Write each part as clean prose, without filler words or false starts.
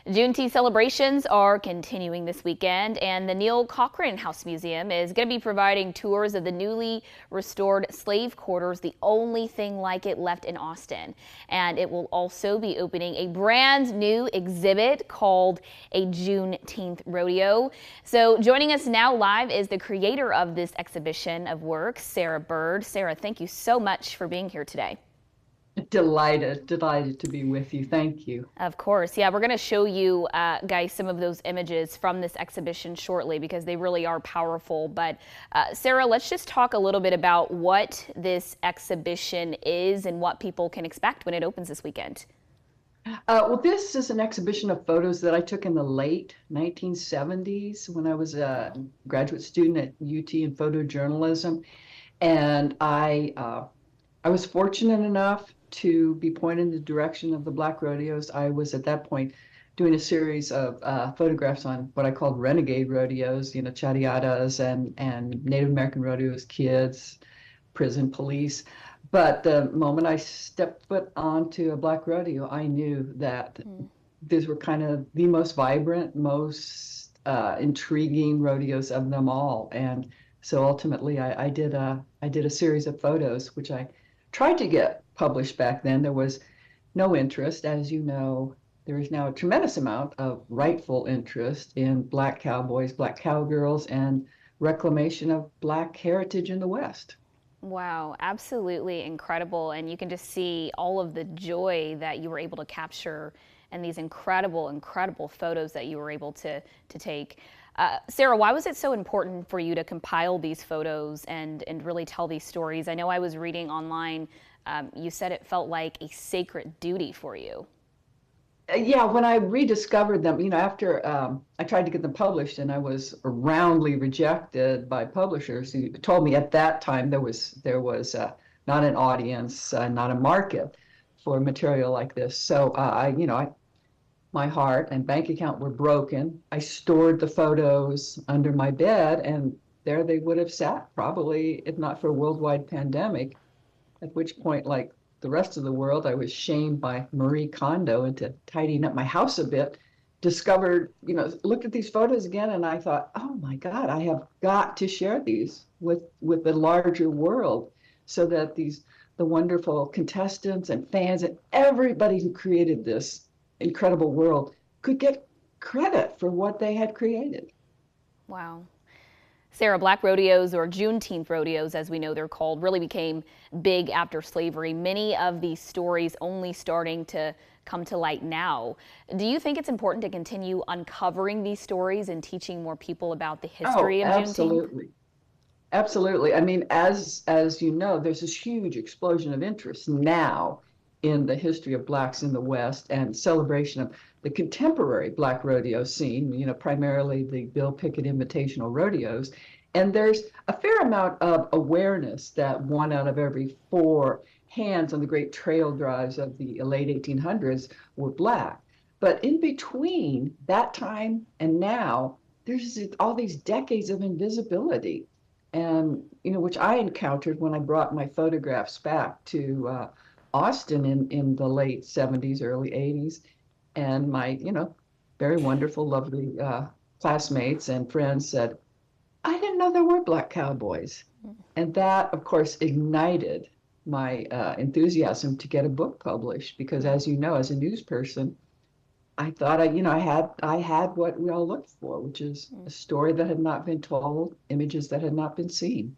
Juneteenth celebrations are continuing this weekend, and the Neil-Cochran House Museum is going to be providing tours of the newly restored slave quarters, the only thing like it left in Austin. And it will also be opening a brand new exhibit called A Juneteenth Rodeo. So joining us now live is the creator of this exhibition of work, Sarah Bird. Sarah, thank you so much for being here today. Delighted to be with you. Thank you. Of course. Yeah, we're going to show you guys some of those images from this exhibition shortly because they really are powerful. But Sarah, let's just talk a little bit about what this exhibition is and what people can expect when it opens this weekend. Well, this is an exhibition of photos that I took in the late 1970s when I was a graduate student at UT in photojournalism. And I was fortunate enough to be pointed in the direction of the Black rodeos. I was at that point doing a series of photographs on what I called renegade rodeos, chariatas and Native American rodeos, kids, prison police. But the moment I stepped foot onto a Black rodeo, I knew that these were kind of the most vibrant, most intriguing rodeos of them all. And so ultimately, I did a series of photos, which I tried to get published back then. There was no interest. As you know, there is now a tremendous amount of rightful interest in Black cowboys, Black cowgirls, and reclamation of Black heritage in the West. Wow, absolutely incredible. And you can just see all of the joy that you were able to capture and these incredible photos that you were able to take. Sarah, why was it so important for you to compile these photos and really tell these stories? I know I was reading online, you said it felt like a sacred duty for you. Yeah, when I rediscovered them, after I tried to get them published and I was roundly rejected by publishers who told me at that time there was not an audience, not a market for material like this. So my heart and bank account were broken. I stored the photos under my bed, and there they would have sat, probably, if not for a worldwide pandemic, at which point, like the rest of the world, I was shamed by Marie Kondo into tidying up my house a bit, discovered, looked at these photos again, and I thought, oh my God, I have got to share these with the larger world so that the wonderful contestants and fans and everybody who created this incredible world could get credit for what they had created. Wow. Sarah, Black rodeos, or Juneteenth rodeos as we know they're called, really became big after slavery. Many of these stories only starting to come to light now. Do you think it's important to continue uncovering these stories and teaching more people about the history of Juneteenth? Absolutely. Absolutely. I mean, as you know, there's this huge explosion of interest now in the history of Blacks in the West and celebration of the contemporary Black rodeo scene, primarily the Bill Pickett Invitational rodeos. And there's a fair amount of awareness that 1 out of every 4 hands on the great trail drives of the late 1800s were Black. But in between that time and now, there's all these decades of invisibility. And, which I encountered when I brought my photographs back to Austin in the late 70s, early 80s. And my, very wonderful, lovely classmates and friends said, I didn't know there were Black cowboys. And that, of course, ignited my enthusiasm to get a book published because, as you know, as a news person, I thought I had what we all looked for, which is a story that had not been told, images that had not been seen.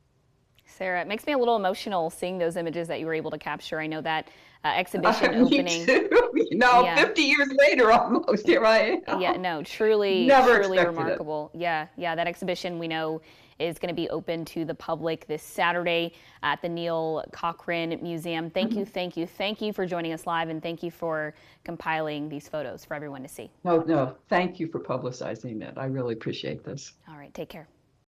Sarah, it makes me a little emotional seeing those images that you were able to capture. I know that exhibition Me opening. too. Yeah. 50 years later almost, here I am. Yeah, no, truly Never truly expected remarkable. Yeah, that exhibition we know is going to be open to the public this Saturday at the Neil-Cochran Museum. Thank you for joining us live, and thank you for compiling these photos for everyone to see. No, thank you for publicizing it. I really appreciate this. All right, take care.